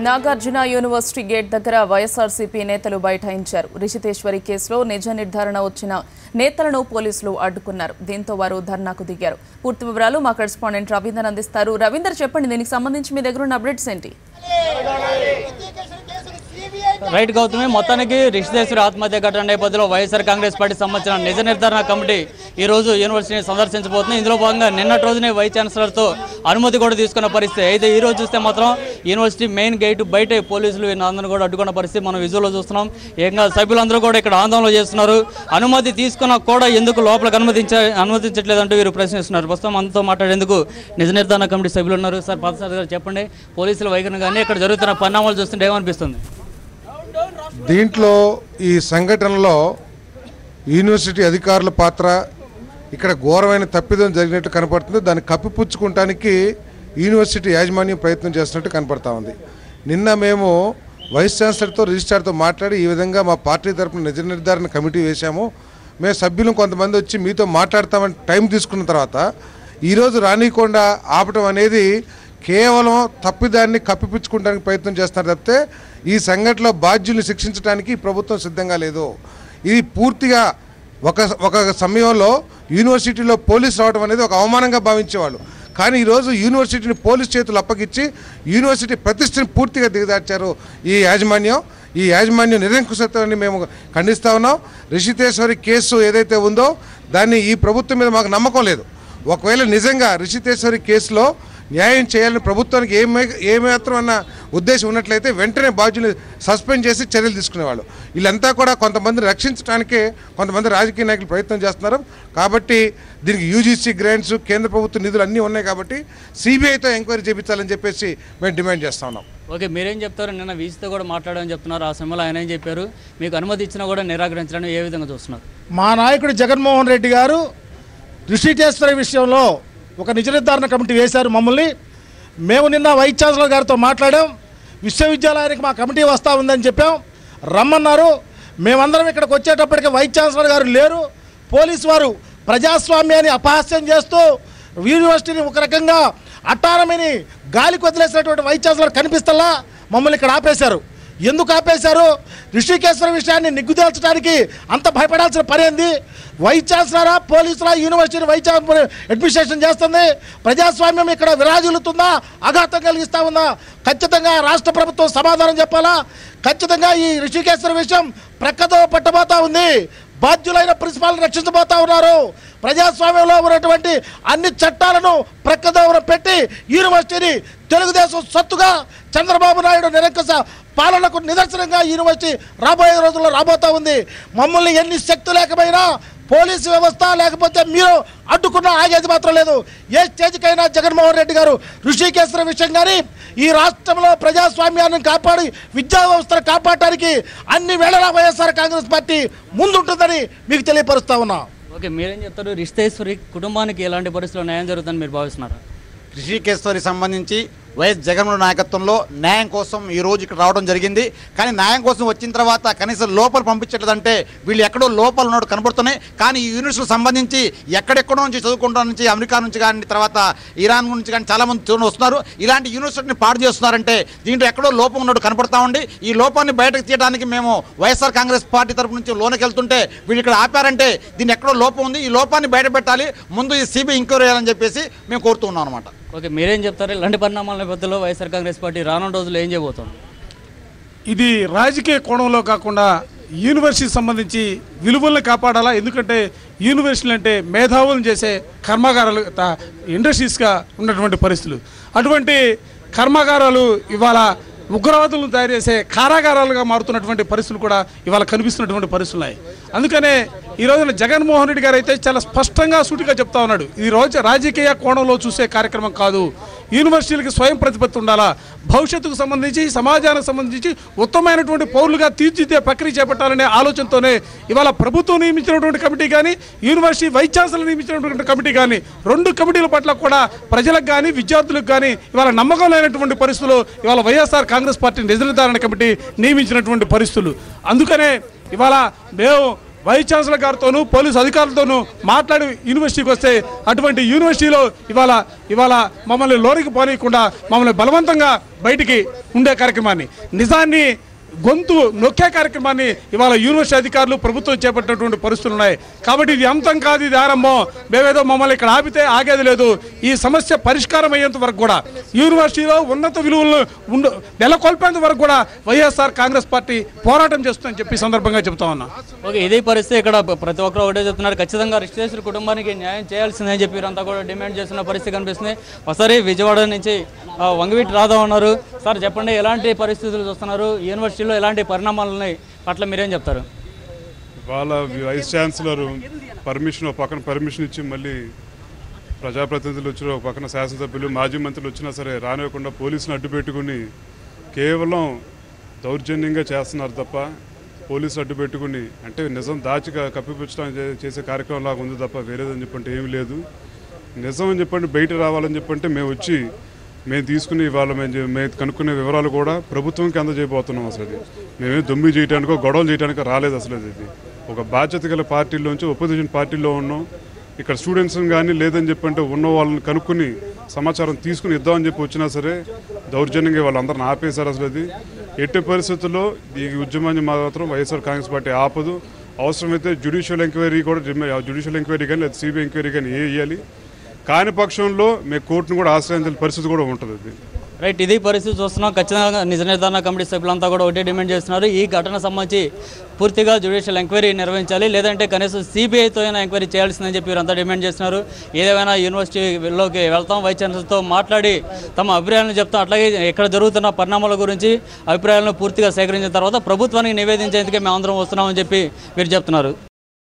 Nagarjuna university gate దగ్గర వైఎస్ఆర్సీపీ నేతలు బైఠాయించారు. రిషితేశ్వరి కేసులో నిజ నిర్ధారణ వచ్చిన నేతలను పోలీసులు అడ్డుకున్నారు. దీంతో వారు ధర్నాకు దిగారు. పూర్తి వివరాలు మా కరెస్పాండెంట్ రవీందర్ అందిస్తారు. రవీందర్, చెప్పండి, దీనికి సంబంధించి మీ దగ్గర ఉన్న అప్డేట్స్ ఏంటి? రైట్ గౌతమి, మొత్తానికి రిషితేశ్వరి ఆత్మహత్య ఘటన నేపథ్యంలో వైఎస్ఆర్ కాంగ్రెస్ పార్టీ సంబంధించిన నిజ నిర్ధారణ కమిటీ ఈ రోజు యూనివర్సిటీని సందర్శించబోతుంది. ఇందులో భాగంగా నిన్నటి రోజునే వైస్ ఛాన్సలర్తో అనుమతి కూడా తీసుకున్న పరిస్థితి. అయితే ఈ రోజు చూస్తే మాత్రం యూనివర్సిటీ మెయిన్ గేట్ బయట పోలీసులు అందరూ కూడా అడ్డుకున్న పరిస్థితి మనం విజువల్లో చూస్తున్నాం. ఏకంగా సభ్యులందరూ కూడా ఇక్కడ ఆందోళన చేస్తున్నారు. అనుమతి తీసుకున్నా కూడా ఎందుకు లోపలికి అనుమతించట్లేదంటూ వీరు ప్రశ్నిస్తున్నారు. ప్రస్తుతం మనతో మాట్లాడేందుకు నిజ నిర్ధారణ కమిటీ సభ్యులు ఉన్నారు. సార్, పాదసారి గారు చెప్పండి, పోలీసుల వైఖరిని కానీ ఇక్కడ జరుగుతున్న పరిణామాలు చూస్తుంటే ఏమనిపిస్తుంది? దీంట్లో ఈ సంఘటనలో యూనివర్సిటీ అధికారుల పాత్ర ఇక్కడ ఘోరమైన తప్పిదం జరిగినట్టు కనపడుతుంది. దాన్ని కప్పిపుచ్చుకోవడానికి యూనివర్సిటీ యాజమాన్యం ప్రయత్నం చేస్తున్నట్టు కనపడతా ఉంది. నిన్న మేము వైస్ ఛాన్సలర్తో రిజిస్ట్రార్తో మాట్లాడి ఈ విధంగా మా పార్టీ తరఫున నిజ నిర్ధారణ కమిటీ వేశాము. మేము సభ్యులు కొంతమంది వచ్చి మీతో మాట్లాడతామని టైం తీసుకున్న తర్వాత ఈరోజు రానీయకుండా ఆపటం అనేది కేవలం తప్పిదాన్ని కప్పిపుచ్చుకోవడానికి ప్రయత్నం చేస్తున్నారు తప్పితే ఈ సంఘటనలో బాధ్యుల్ని శిక్షించడానికి ప్రభుత్వం సిద్ధంగా లేదు. ఇది పూర్తిగా ఒక సమయంలో యూనివర్సిటీలో పోలీసు రావడం అనేది ఒక అవమానంగా భావించేవాళ్ళు. కానీ ఈరోజు యూనివర్సిటీని పోలీసు చేతులు అప్పగించి యూనివర్సిటీ ప్రతిష్టని పూర్తిగా దిగదార్చారు ఈ యాజమాన్యం నిరంకుశత్వాన్ని మేము ఖండిస్తూ ఉన్నాం. రిషితేశ్వరి కేసు ఏదైతే ఉందో దాన్ని ఈ ప్రభుత్వం మీద మాకు నమ్మకం లేదు. ఒకవేళ నిజంగా రిషితేశ్వరి కేసులో న్యాయం చేయాలని ప్రభుత్వానికి ఏమాత్రం అన్న ఉద్దేశం ఉన్నట్లయితే వెంటనే బాధ్యులు సస్పెండ్ చేసి చర్యలు తీసుకునేవాళ్ళు. వీళ్ళంతా కూడా కొంతమందిని రక్షించడానికే కొంతమంది రాజకీయ నాయకులు ప్రయత్నం చేస్తున్నారు. కాబట్టి దీనికి యూజీసీ గ్రాంట్స్, కేంద్ర ప్రభుత్వ నిధులు అన్నీ ఉన్నాయి కాబట్టి సిబిఐతో ఎంక్వైరీ చేయించాలని చెప్పేసి మేము డిమాండ్ చేస్తూ ఉన్నాం. ఓకే, మీరేం చెప్తారు? నిన్న వీసీతో కూడా మాట్లాడని చెప్తున్నారు. ఆ సమయంలో ఆయన ఏం చెప్పారు? మీకు అనుమతి ఇచ్చినా కూడా నిరాకరించడానికి ఏ విధంగా చూస్తున్నారు? మా నాయకుడు జగన్మోహన్ రెడ్డి గారు రిషితేశ్వరి విషయంలో ఒక నిజ నిర్ధారణ కమిటీ వేశారు మమ్మల్ని. మేము నిన్న వైస్ ఛాన్సలర్ గారితో మాట్లాడాం. విశ్వవిద్యాలయానికి మా కమిటీ వస్తూ ఉందని చెప్పాం, రమ్మన్నారు. మేమందరం ఇక్కడికి వచ్చేటప్పటికి వైస్ ఛాన్సలర్ గారు లేరు. పోలీసు వారు ప్రజాస్వామ్యాన్ని అపహాస్యం చేస్తూ యూనివర్సిటీని ఒక రకంగా అటానమీని గాలికి వదిలేసినటువంటి వైస్ ఛాన్సలర్ కనిపిస్తల్లా మమ్మల్ని ఇక్కడ ఆపేశారు. ఎందుకు ఆపేశారు? రిషికేశ్వర విషయాన్ని నిగ్గుదేల్చడానికి అంత భయపడాల్సిన పని ఏంది? వైస్ ఛాన్సలరా, పోలీసులా యూనివర్సిటీ వైస్ అడ్మినిస్ట్రేషన్ చేస్తుంది? ప్రజాస్వామ్యం ఇక్కడ విరాజిల్లుతుందా, ఆఘాతం కలిగిస్తూ ఉందా? ఖచ్చితంగా రాష్ట్ర ప్రభుత్వం సమాధానం చెప్పాలా. ఖచ్చితంగా ఈ రిషికేశ్వర విషయం ప్రక్కతో పట్టబోతా ఉంది. బాధ్యులైన ప్రిన్సిపాల్ని రక్షించబోతా ఉన్నారు. ప్రజాస్వామ్యంలో ఉన్నటువంటి అన్ని చట్టాలను ప్రక్కదోవన పెట్టి యూనివర్సిటీని తెలుగుదేశం సొత్తుగా చంద్రబాబు నాయుడు నిరంకుశ పాలనకు నిదర్శనంగా యూనివర్సిటీ రాబోయే రోజుల్లో రాబోతా ఉంది. మమ్మల్ని ఎన్ని శక్తులు లేకపోయినా పోలీసు వ్యవస్థ లేకపోతే మీరు అడ్డుకున్న ఆగేది మాత్రం లేదు. ఏ స్టేజ్కైనా జగన్మోహన్ రెడ్డి గారు రిషికేశ్వర విషయం కానీ ఈ రాష్ట్రంలో ప్రజాస్వామ్యాన్ని కాపాడి విద్యా వ్యవస్థను కాపాడటానికి అన్ని వేళలా వైఎస్ఆర్ కాంగ్రెస్ పార్టీ ముందుంటుందని మీకు తెలియపరుస్తా ఉన్నా. ఓకే, మీరేం చెప్తారు? రిషితేశ్వరి కుటుంబానికి ఎలాంటి పరిస్థితుల్లో న్యాయం జరుగుతుందని మీరు భావిస్తున్నారు? రిషికేశ్వరి సంబంధించి వైఎస్ జగన్మోహన్ నాయకత్వంలో న్యాయం కోసం ఈరోజు ఇక్కడ రావడం జరిగింది. కానీ న్యాయం కోసం వచ్చిన తర్వాత కనీసం లోపల పంపించట్లేదంటే వీళ్ళు ఎక్కడో లోపల ఉన్నట్టు కనబడుతున్నాయి. కానీ ఈ యూనివర్సిటీకి సంబంధించి ఎక్కడెక్కడో నుంచి చదువుకుంటాం నుంచి అమెరికా నుంచి కానీ తర్వాత ఇరాన్ నుంచి కానీ చాలామంది చూడండి వస్తున్నారు. ఇలాంటి యూనివర్సిటీని పాడు చేస్తున్నారంటే దీంట్లో ఎక్కడో లోపం ఉన్నట్టు కనపడతా ఉండి ఈ లోపాన్ని బయటకు తీయడానికి మేము వైఎస్ఆర్ కాంగ్రెస్ పార్టీ తరఫు నుంచి లోనికి వెళ్తుంటే వీళ్ళు ఇక్కడ ఆపారంటే దీన్ని ఎక్కడో లోపం ఉంది. ఈ లోపాన్ని బయట పెట్టాలి, ముందు ఈ సిబిఐ ఎంక్వైరీ చేయాలని చెప్పేసి మేము కోరుతూ ఉన్నాం అనమాట. ఓకే, మీరేం చెప్తారు? ఇలాంటి పరిణామాల నేపథ్యంలో వైఎస్ఆర్ కాంగ్రెస్ పార్టీ రానున్న రోజుల్లో ఏం చేయబోతుంది? ఇది రాజకీయ కోణంలో కాకుండా యూనివర్సిటీ సంబంధించి విలువలను కాపాడాలా. ఎందుకంటే యూనివర్సిటీలు అంటే మేధావులను చేసే కర్మాగారాలు, ఇండస్ట్రీస్గా ఉన్నటువంటి పరిస్థితులు. అటువంటి కర్మాగారాలు ఇవాళ ఉగ్రవాదులను తయారు చేసే కారాగారాలుగా మారుతున్నటువంటి పరిస్థితులు కూడా ఇవాళ కనిపిస్తున్నటువంటి పరిస్థితులు ఉన్నాయి. అందుకనే ఈ రోజున జగన్మోహన్ రెడ్డి గారు అయితే చాలా స్పష్టంగా సూటిగా చెప్తా ఉన్నాడు, ఈ రోజు రాజకీయ కోణంలో చూసే కార్యక్రమం కాదు, యూనివర్సిటీలకి స్వయం ప్రతిపత్తి ఉండాలా, భవిష్యత్తుకు సంబంధించి సమాజానికి సంబంధించి ఉత్తమమైనటువంటి పౌరులుగా తీర్చిదిద్దే ప్రక్రియ చేపట్టాలనే ఆలోచనతోనే ఇవాళ ప్రభుత్వం నియమించినటువంటి కమిటీ కానీ యూనివర్సిటీ వైస్ ఛాన్సలర్ నియమించినటువంటి కమిటీ కానీ రెండు కమిటీల పట్ల కూడా ప్రజలకు కానీ విద్యార్థులకు కానీ ఇవాళ నమ్మకం లేనటువంటి పరిస్థితులు ఇవాళ వైఎస్ఆర్ కాంగ్రెస్ పార్టీ నిజ నిర్ధారణ కమిటీ నియమించినటువంటి పరిస్థితులు. అందుకనే ఇవాళ మేము వైస్ ఛాన్సలర్ గారితోనూ పోలీసు అధికారులతోనూ మాట్లాడి యూనివర్సిటీకి వస్తే అటువంటి యూనివర్సిటీలో ఇవాళ మమ్మల్ని లోనికి పోనీయకుండా మమ్మల్ని బలవంతంగా బయటికి ఉండే కార్యక్రమాన్ని, నిజాన్ని గొంతు నొక్కే కార్యక్రమాన్ని ఇవాళ యూనివర్సిటీ అధికారులు ప్రభుత్వం చేపట్టినటువంటి పరిస్థితులు ఉన్నాయి. కాబట్టి ఇది అంతం కాదు, ఇది ఆరంభం. మేమేదో మమ్మల్ని ఇక్కడ ఆపితే ఆగేది లేదు. ఈ సమస్య పరిష్కారం అయ్యేంత వరకు కూడా, యూనివర్సిటీలో ఉన్నత విలువలను నెలకొల్పేంత వరకు కూడా వైఎస్ఆర్ కాంగ్రెస్ పార్టీ పోరాటం చేస్తుందని చెప్పి సందర్భంగా చెప్తా ఉన్నా. ఓకే, ఇదే పరిస్థితి ఇక్కడ ప్రతి ఒక్కరు ఒకటే చెప్తున్నారు. ఖచ్చితంగా రిషితేశ్వరి కుటుంబానికి న్యాయం చేయాల్సిందని చెప్పి వీరంతా కూడా డిమాండ్ చేస్తున్న పరిస్థితి కనిపిస్తుంది. ఒకసారి విజయవాడ నుంచి వంగవీటి రాధా ఉన్నారు. సార్ చెప్పండి, ఎలాంటి పరిస్థితులు చూస్తున్నారు? యూనివర్సిటీలో ఎలాంటి పరిణామాలని పట్ల మీరేం చెప్తారు? వాళ్ళ వైస్ ఛాన్సలర్ పర్మిషన్ ఒక పక్కన పర్మిషన్ ఇచ్చి మళ్ళీ ప్రజాప్రతినిధులు వచ్చిన ఒక పక్కన శాసనసభ్యులు మాజీ మంత్రులు వచ్చినా సరే రానివ్వకుండా పోలీసులు అడ్డు పెట్టుకుని కేవలం దౌర్జన్యంగా చేస్తున్నారు తప్ప, పోలీసులు అడ్డు పెట్టుకుని అంటే నిజం దాచిగా కప్పిపుచ్చడానికి చేసే కార్యక్రమం లాగా ఉంది తప్ప వేరేదని చెప్పంటే ఏమీ లేదు. నిజం అని చెప్పండి బయట రావాలని చెప్పంటే మేము తీసుకుని ఇవాళ మేము కనుక్కునే వివరాలు కూడా ప్రభుత్వంకి అందజేయబోతున్నాం. అసలు అది మేమే దొమ్మి చేయడానికో గొడవలు చేయడానికో రాలేదు. అసలు ఇది ఒక బాధ్యత గల పార్టీలోంచి ఒపోజిషన్ పార్టీలో ఉన్నాం. ఇక్కడ స్టూడెంట్స్ కానీ లేదని చెప్పంటే ఉన్న వాళ్ళని కనుక్కుని సమాచారం తీసుకుని ఇద్దామని చెప్పి వచ్చినా సరే దౌర్జన్యంగా వాళ్ళందరిని ఆపేశారు. అసలు అది ఎట్టి పరిస్థితుల్లో ఈ ఉద్యమాన్ని మాత్రం వైఎస్ఆర్ కాంగ్రెస్ పార్టీ ఆపదు. అవసరమైతే జ్యుడిషియల్ ఎంక్వైరీ కానీ లేదా సిబిఐ ఎంక్వైరీ కానీ వేయాలి. కాని పక్షంలో మేము కోర్టును కూడా ఆశ్రయించాల్సిన పరిస్థితి కూడా ఉంటుంది. రైట్, ఇది పరిస్థితి చూస్తున్నాం. ఖచ్చితంగా నిజ నిర్ధారణ కమిటీ సభ్యులంతా కూడా ఒకటే డిమాండ్ చేస్తున్నారు. ఈ ఘటన సంబంధించి పూర్తిగా జ్యుడిషియల్ ఎంక్వైరీ నిర్వహించాలి, లేదంటే కనీసం సిబిఐతో అయినా ఎంక్వైరీ చేయాల్సిందని చెప్పి వీరంతా డిమాండ్ చేస్తున్నారు. ఏదేమైనా యూనివర్సిటీలోకి వెళ్తాం, వైస్ ఛాన్సలర్తో మాట్లాడి తమ అభిప్రాయాలను చెప్తాం. అట్లాగే ఇక్కడ జరుగుతున్న పరిణామాల గురించి అభిప్రాయాలను పూర్తిగా సేకరించిన తర్వాత ప్రభుత్వానికి నివేదించేందుకే మేము అందరం వస్తున్నామని చెప్పి వీరు చెప్తున్నారు.